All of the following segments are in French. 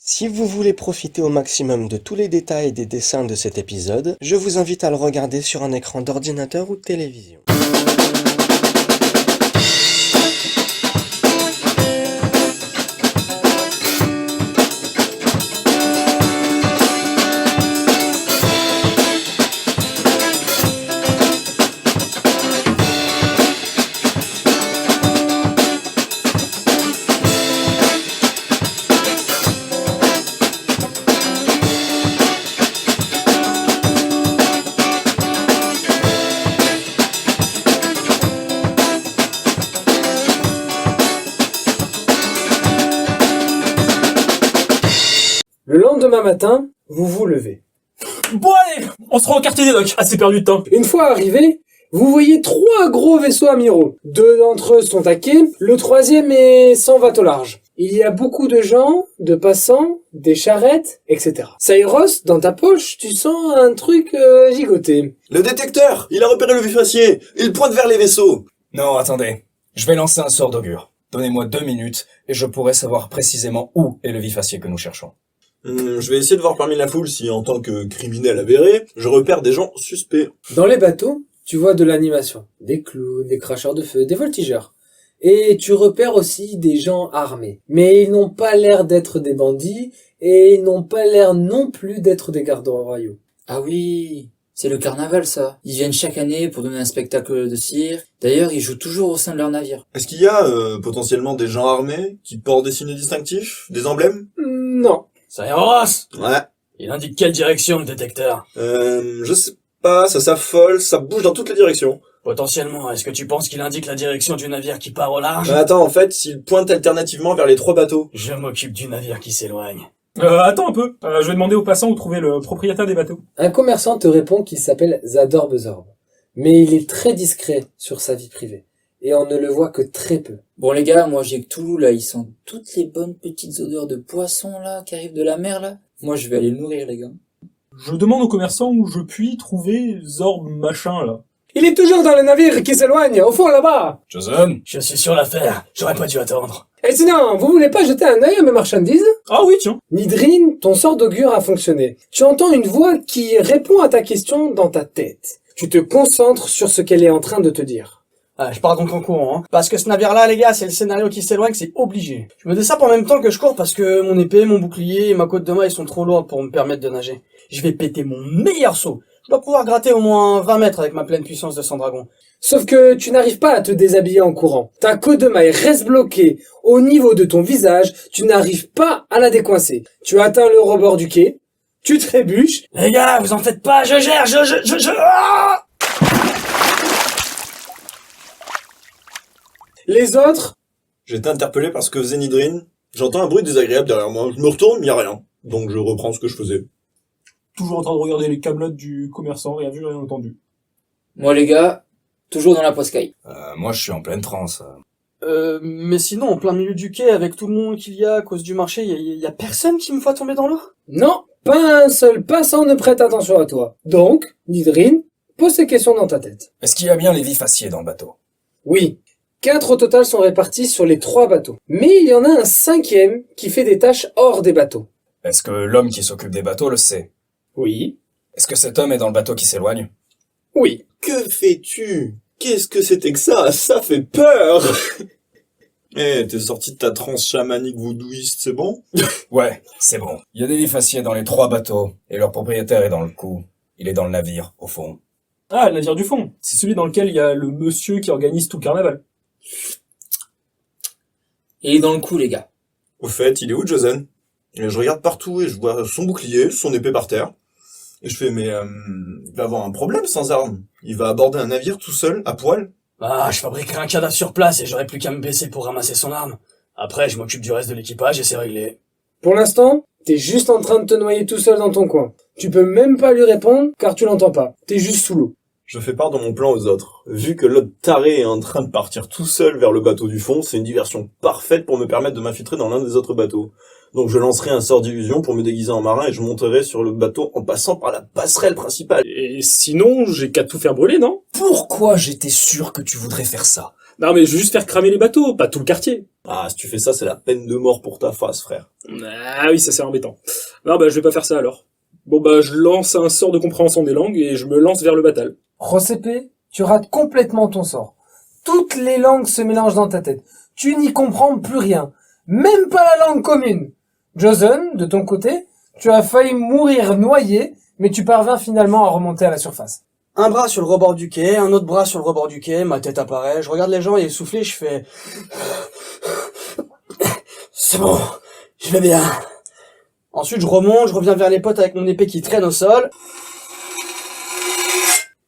Si vous voulez profiter au maximum de tous les détails des dessins de cet épisode, je vous invite à le regarder sur un écran d'ordinateur ou de télévision. Le lendemain matin, vous vous levez. Bon allez, on se rend au quartier des docks, assez perdu de temps. Une fois arrivé, vous voyez 3 gros vaisseaux amiraux. 2 d'entre eux sont à quai, le 3e est sans bateau large. Il y a beaucoup de gens, de passants, des charrettes, etc. Cyrus, dans ta poche, tu sens un truc gigoté. Le détecteur! Il a repéré le vifacier! Il pointe vers les vaisseaux! Non, attendez. Je vais lancer un sort d'augure. Donnez-moi 2 minutes et je pourrai savoir précisément où est le vifacier que nous cherchons. Je vais essayer de voir parmi la foule si, en tant que criminel avéré, je repère des gens suspects. Dans les bateaux, tu vois de l'animation. Des clowns, des cracheurs de feu, des voltigeurs. Et tu repères aussi des gens armés. Mais ils n'ont pas l'air d'être des bandits, et ils n'ont pas l'air non plus d'être des gardes royaux. Ah oui, c'est le carnaval ça. Ils viennent chaque année pour donner un spectacle de cirque. D'ailleurs, ils jouent toujours au sein de leur navire. Est-ce qu'il y a potentiellement des gens armés qui portent des signes distinctifs, des emblèmes? Non. Cyrus, Ouais. il indique quelle direction le détecteur? Je sais pas, ça s'affole, ça bouge dans toutes les directions. Potentiellement, est-ce que tu penses qu'il indique la direction du navire qui part au large? Attends, en fait, s'il pointe alternativement vers les 3 bateaux. Je m'occupe du navire qui s'éloigne. Attends un peu. Je vais demander aux passants où trouver le propriétaire des bateaux. Un commerçant te répond qu'il s'appelle Zador Bezorb. Mais il est très discret sur sa vie privée. Et on ne le voit que très peu. Bon les gars, moi j'ai que Toulouse là, ils sentent toutes les bonnes petites odeurs de poisson là, qui arrivent de la mer là. Moi je vais aller le nourrir les gars. Je demande aux commerçants où je puis trouver Zorb machin là. Il est toujours dans le navire qui s'éloigne, au fond là-bas. Jason? Je suis sur l'affaire, j'aurais pas dû attendre. Et sinon, vous voulez pas jeter un œil à mes marchandises? Ah oui, tiens. Nidrine, ton sort d'augure a fonctionné. Tu entends une voix qui répond à ta question dans ta tête. Tu te concentres sur ce qu'elle est en train de te dire. Ah, je pars donc en courant, hein. Parce que ce navire-là, les gars, c'est le scénario qui s'éloigne, c'est obligé. Je me désappe en même temps que je cours parce que mon épée, mon bouclier et ma côte de mailles sont trop lourdes pour me permettre de nager. Je vais péter mon meilleur saut. Je dois pouvoir gratter au moins 20 mètres avec ma pleine puissance de 100 dragons. Sauf que tu n'arrives pas à te déshabiller en courant. Ta côte de maille reste bloquée au niveau de ton visage, tu n'arrives pas à la décoincer. Tu atteins le rebord du quai, tu trébuches. Les gars, vous en faites pas, je gère, ah! Les autres, J'ai été interpellé par ce que faisait Nidrine. J'entends un bruit désagréable derrière moi. Je me retourne, y a rien. Donc je reprends ce que je faisais. Toujours en train de regarder les camelotes du commerçant, rien vu, rien entendu. Moi les gars, toujours dans la poiscaille. Moi je suis en pleine transe. Mais sinon, en plein milieu du quai, avec tout le monde qu'il y a à cause du marché, y a personne qui me voit tomber dans l'eau? non, pas un seul passant ne prête attention à toi. Donc, Nidrine, pose ces questions dans ta tête. Est-ce qu'il y a bien les vifaciers dans le bateau? Oui, 4 au total sont répartis sur les 3 bateaux. Mais il y en a un 5e qui fait des tâches hors des bateaux. Est-ce que l'homme qui s'occupe des bateaux le sait? Oui, Est-ce que cet homme est dans le bateau qui s'éloigne? oui. Que fais-tu? Qu'est-ce que c'était que ça? Ça fait peur! Eh, t'es sorti de ta transe chamanique voodooïste, c'est bon? Ouais, c'est bon. Il y a des vifaciers dans les 3 bateaux, et leur propriétaire est dans le coup. Il est dans le navire, au fond. Ah, le navire du fond. C'est celui dans lequel il y a le monsieur qui organise tout le carnaval. Et il est dans le coup les gars. Au fait, il est où, Jason? Et je regarde partout et je vois son bouclier, son épée par terre. Et je fais, mais il va avoir un problème sans armes. Il va aborder un navire tout seul, à poil. Ah, je fabriquerai un cadavre sur place et j'aurai plus qu'à me baisser pour ramasser son arme. Après, je m'occupe du reste de l'équipage et c'est réglé. Pour l'instant, t'es juste en train de te noyer tout seul dans ton coin. Tu peux même pas lui répondre car tu l'entends pas. T'es juste sous l'eau. Je fais part de mon plan aux autres. Vu que l'autre taré est en train de partir tout seul vers le bateau du fond, c'est une diversion parfaite pour me permettre de m'infiltrer dans l'un des autres bateaux. Donc je lancerai un sort d'illusion pour me déguiser en marin et je monterai sur le bateau en passant par la passerelle principale. Et sinon, j'ai qu'à tout faire brûler, non? Pourquoi j'étais sûr que tu voudrais faire ça? Non mais je veux juste faire cramer les bateaux, pas tout le quartier. Ah, si tu fais ça, c'est la peine de mort pour ta face, frère. Ah oui, ça c'est embêtant. Non bah je vais pas faire ça alors. Bon bah je lance un sort de compréhension des langues et je me lance vers le batal. Rosepe, tu rates complètement ton sort. Toutes les langues se mélangent dans ta tête. Tu n'y comprends plus rien. Même pas la langue commune. Josen, de ton côté, tu as failli mourir noyé, mais tu parvins finalement à remonter à la surface. Un bras sur le rebord du quai, un autre bras sur le rebord du quai, ma tête apparaît, je regarde les gens et essoufflé, je fais... C'est bon, je vais bien. Ensuite je remonte, je reviens vers les potes avec mon épée qui traîne au sol.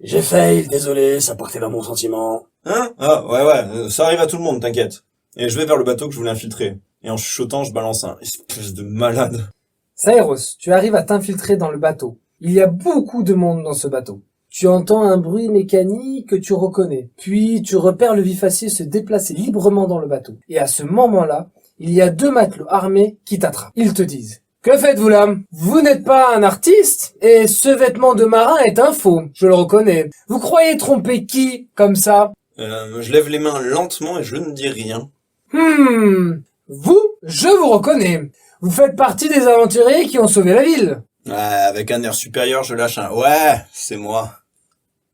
J'ai fail, désolé, ça partait dans mon sentiment. Hein? Ah, ouais, ça arrive à tout le monde, t'inquiète. Et je vais vers le bateau que je voulais infiltrer. Et en chuchotant, je balance un espèce de malade. Saeros, tu arrives à t'infiltrer dans le bateau. Il y a beaucoup de monde dans ce bateau. Tu entends un bruit mécanique que tu reconnais. Puis tu repères le vifacier se déplacer librement dans le bateau. Et à ce moment-là, il y a 2 matelots armés qui t'attrapent. Ils te disent: que faites-vous là? Vous n'êtes pas un artiste? Et ce vêtement de marin est un faux, je le reconnais. Vous croyez tromper qui, comme ça? Je lève les mains lentement et je ne dis rien. Vous, je vous reconnais. Vous faites partie des aventuriers qui ont sauvé la ville. Avec un air supérieur, je lâche un « Ouais, c'est moi ».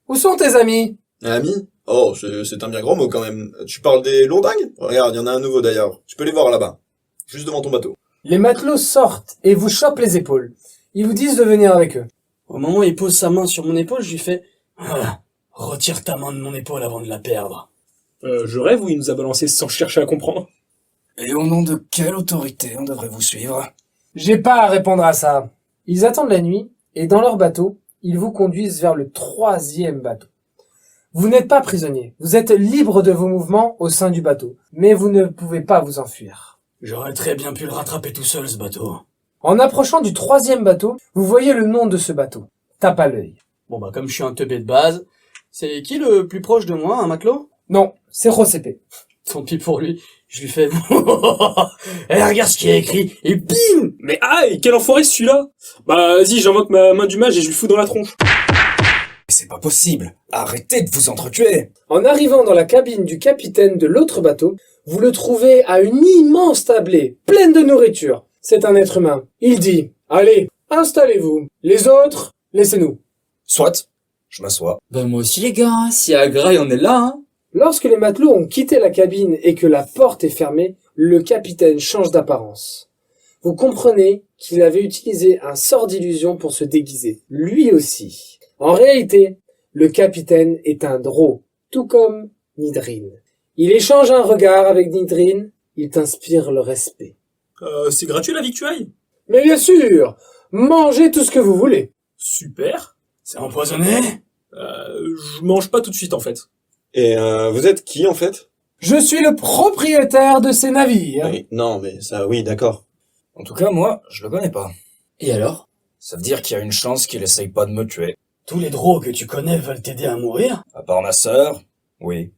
Où sont tes amis? Ami? Oh, c'est un bien grand mot quand même. Tu parles des lourdingues? Regarde, il y en a un nouveau d'ailleurs. Tu peux les voir là-bas. Juste devant ton bateau. Les matelots sortent et vous chopent les épaules. Ils vous disent de venir avec eux. Au moment où il pose sa main sur mon épaule, je lui fais retire ta main de mon épaule avant de la perdre. Je rêve ou il nous a balancé sans chercher à comprendre? Et au nom de quelle autorité on devrait vous suivre? J'ai pas à répondre à ça. Ils attendent la nuit et dans leur bateau, ils vous conduisent vers le 3e bateau. Vous n'êtes pas prisonnier. Vous êtes libre de vos mouvements au sein du bateau, mais vous ne pouvez pas vous enfuir. J'aurais très bien pu le rattraper tout seul, ce bateau. En approchant du 3e bateau, vous voyez le nom de ce bateau. Tape à l'œil. Bon bah comme je suis un teubé de base, c'est qui le plus proche de moi, un matelot? Non, c'est Rosepe. Tant pis pour lui, je lui fais eh, regarde ce qui est écrit, et bim! Mais aïe, quel enfoiré celui-là! Bah vas-y, j'invoque ma main du mage et je lui fous dans la tronche. Mais c'est pas possible. Arrêtez de vous entretuer. En arrivant dans la cabine du capitaine de l'autre bateau, vous le trouvez à une immense tablée, pleine de nourriture. C'est un être humain. Il dit: allez, installez-vous. Les autres, laissez-nous. Soit. Je m'assois. Ben moi aussi les gars, hein. Si à Grail on est là, hein. Lorsque les matelots ont quitté la cabine et que la porte est fermée, le capitaine change d'apparence. Vous comprenez qu'il avait utilisé un sort d'illusion pour se déguiser, lui aussi. En réalité, le capitaine est un drô, tout comme Nidrine. Il échange un regard avec Nidrine, il t'inspire le respect. C'est gratuit la victuaille? Mais bien sûr, mangez tout ce que vous voulez. Super. C'est empoisonné? Je mange pas tout de suite en fait. Et vous êtes qui en fait? Je suis le propriétaire de ces navires. Oui, non, mais ça, oui, d'accord. En tout cas, moi, je le connais pas. Et alors? Ça veut dire qu'il y a une chance qu'il essaye pas de me tuer. Tous les drôles que tu connais veulent t'aider à mourir? À part ma sœur, oui.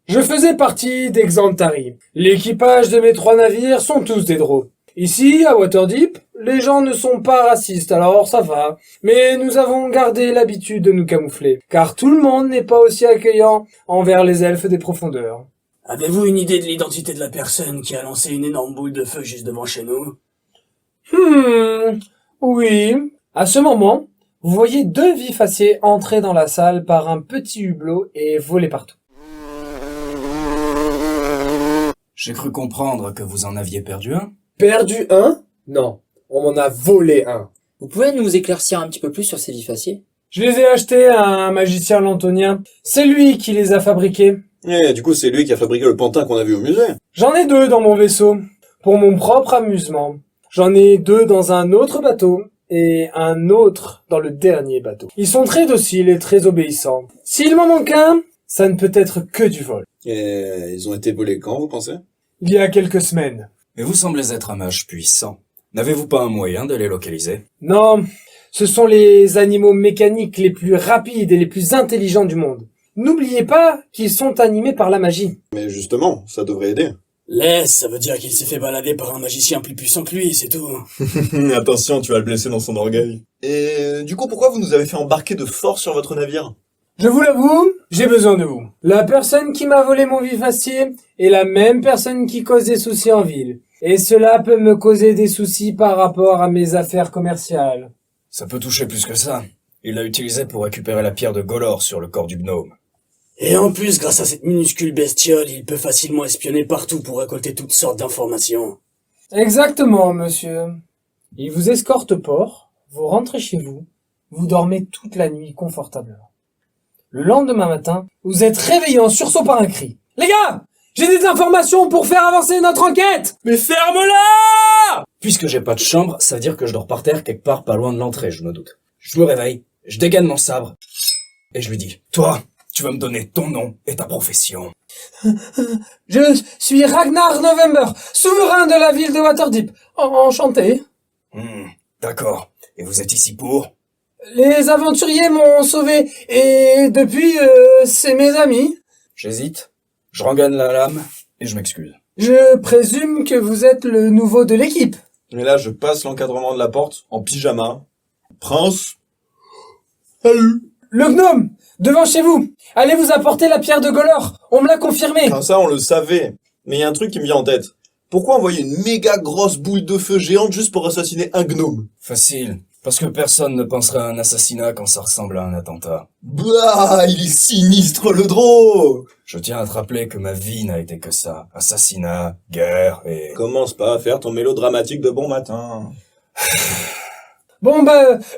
Je faisais partie d'Exantari. L'équipage de mes 3 navires sont tous des drôles. Ici, à Waterdeep, les gens ne sont pas racistes, alors ça va. Mais nous avons gardé l'habitude de nous camoufler, car tout le monde n'est pas aussi accueillant envers les elfes des profondeurs. Avez-vous une idée de l'identité de la personne qui a lancé une énorme boule de feu juste devant chez nous? Oui. À ce moment, vous voyez 2 vifaciers entrer dans la salle par un petit hublot et voler partout. J'ai cru comprendre que vous en aviez perdu un. Perdu un? Non, on m'en a volé un. Vous pouvez nous éclaircir un petit peu plus sur ces vifaciers? Je les ai achetés à un magicien lantonien. C'est lui qui les a fabriqués. Et du coup, c'est lui qui a fabriqué le pantin qu'on a vu au musée. J'en ai 2 dans mon vaisseau, pour mon propre amusement. J'en ai 2 dans un autre bateau, et un autre dans le dernier bateau. Ils sont très dociles et très obéissants. S'il m'en manque un, ça ne peut être que du vol. Et ils ont été volés quand, vous pensez? Il y a quelques semaines. Mais vous semblez être un mage puissant. N'avez-vous pas un moyen de les localiser? Non, ce sont les animaux mécaniques les plus rapides et les plus intelligents du monde. N'oubliez pas qu'ils sont animés par la magie. Mais justement, ça devrait aider. Laisse, ça veut dire qu'il s'est fait balader par un magicien plus puissant que lui, c'est tout. Attention, tu vas le blesser dans son orgueil. Et du coup, pourquoi vous nous avez fait embarquer de force sur votre navire? Je vous l'avoue, j'ai besoin de vous. La personne qui m'a volé mon vifacier est la même personne qui cause des soucis en ville. Et cela peut me causer des soucis par rapport à mes affaires commerciales. Ça peut toucher plus que ça. Il l'a utilisé pour récupérer la pierre de Golor sur le corps du gnome. Et en plus, grâce à cette minuscule bestiole, il peut facilement espionner partout pour récolter toutes sortes d'informations. Exactement, monsieur. Il vous escorte au port, vous rentrez chez vous, vous dormez toute la nuit confortablement. Le lendemain matin, vous êtes réveillé en sursaut par un cri. Les gars! J'ai des informations pour faire avancer notre enquête! Mais ferme-la! Puisque j'ai pas de chambre, ça veut dire que je dors par terre quelque part pas loin de l'entrée, je me doute. Je me réveille, je dégaine mon sabre, et je lui dis, toi, tu vas me donner ton nom et ta profession. Je suis Ragnar November, souverain de la ville de Waterdeep. Enchanté. D'accord. Et vous êtes ici pour? Les aventuriers m'ont sauvé, et depuis, c'est mes amis. J'hésite, je rengaine la lame, et je m'excuse. Je présume que vous êtes le nouveau de l'équipe. Et là, je passe l'encadrement de la porte, en pyjama. Prince. Salut. Le gnome, devant chez vous. Allez vous apporter la pierre de Golor. On me l'a confirmé. Enfin, ça, on le savait. Mais il y a un truc qui me vient en tête. Pourquoi envoyer une méga grosse boule de feu géante juste pour assassiner un gnome? Facile. Parce que personne ne penserait à un assassinat quand ça ressemble à un attentat. Bah, il est sinistre le drôle. Je tiens à te rappeler que ma vie n'a été que ça. Assassinat, guerre et... Commence pas à faire ton mélodramatique de bon matin. Bon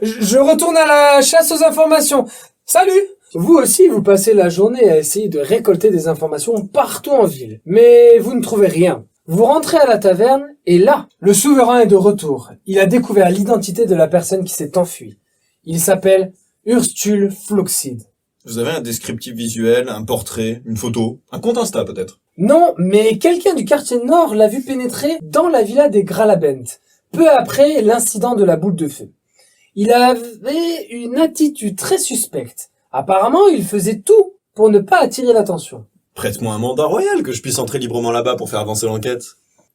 je retourne à la chasse aux informations. Salut! Vous aussi, vous passez la journée à essayer de récolter des informations partout en ville. Mais vous ne trouvez rien. Vous rentrez à la taverne, et là, le souverain est de retour. Il a découvert l'identité de la personne qui s'est enfuie. Il s'appelle Urstul Fluxid. Vous avez un descriptif visuel, un portrait, une photo, un compte Insta peut-être? Non, mais quelqu'un du quartier nord l'a vu pénétrer dans la villa des Gralabent, peu après l'incident de la boule de feu. Il avait une attitude très suspecte. Apparemment, il faisait tout pour ne pas attirer l'attention. Prête-moi un mandat royal que je puisse entrer librement là-bas pour faire avancer l'enquête.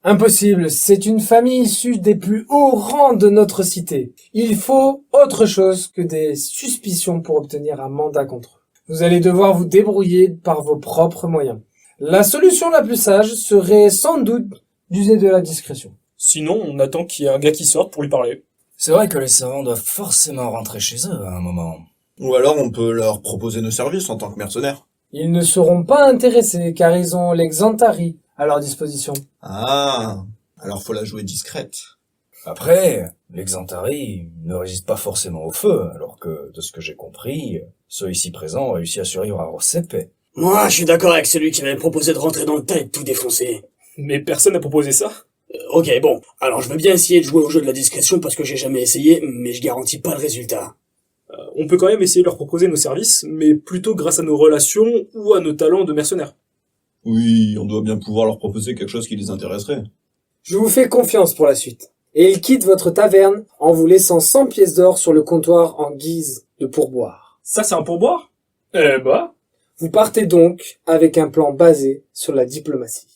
Impossible, c'est une famille issue des plus hauts rangs de notre cité. Il faut autre chose que des suspicions pour obtenir un mandat contre eux. Vous allez devoir vous débrouiller par vos propres moyens. La solution la plus sage serait sans doute d'user de la discrétion. Sinon, on attend qu'il y ait un gars qui sorte pour lui parler. C'est vrai que les savants doivent forcément rentrer chez eux à un moment. Ou alors on peut leur proposer nos services en tant que mercenaires. Ils ne seront pas intéressés car ils ont l'exantari à leur disposition. Ah, alors faut la jouer discrète. Après, l'exantari ne résiste pas forcément au feu, alors que, de ce que j'ai compris, ceux ici présents ont réussi à survivre à Rosepe. Moi, je suis d'accord avec celui qui m'avait proposé de rentrer dans le tas et de tout défoncer. Mais personne n'a proposé ça. Ok, bon. Alors, je veux bien essayer de jouer au jeu de la discrétion parce que j'ai jamais essayé, mais je garantis pas le résultat. On peut quand même essayer de leur proposer nos services, mais plutôt grâce à nos relations ou à nos talents de mercenaires. Oui, on doit bien pouvoir leur proposer quelque chose qui les intéresserait. Je vous fais confiance pour la suite. Et ils quittent votre taverne en vous laissant 100 pièces d'or sur le comptoir en guise de pourboire. Ça, c'est un pourboire? Eh bah... Vous partez donc avec un plan basé sur la diplomatie.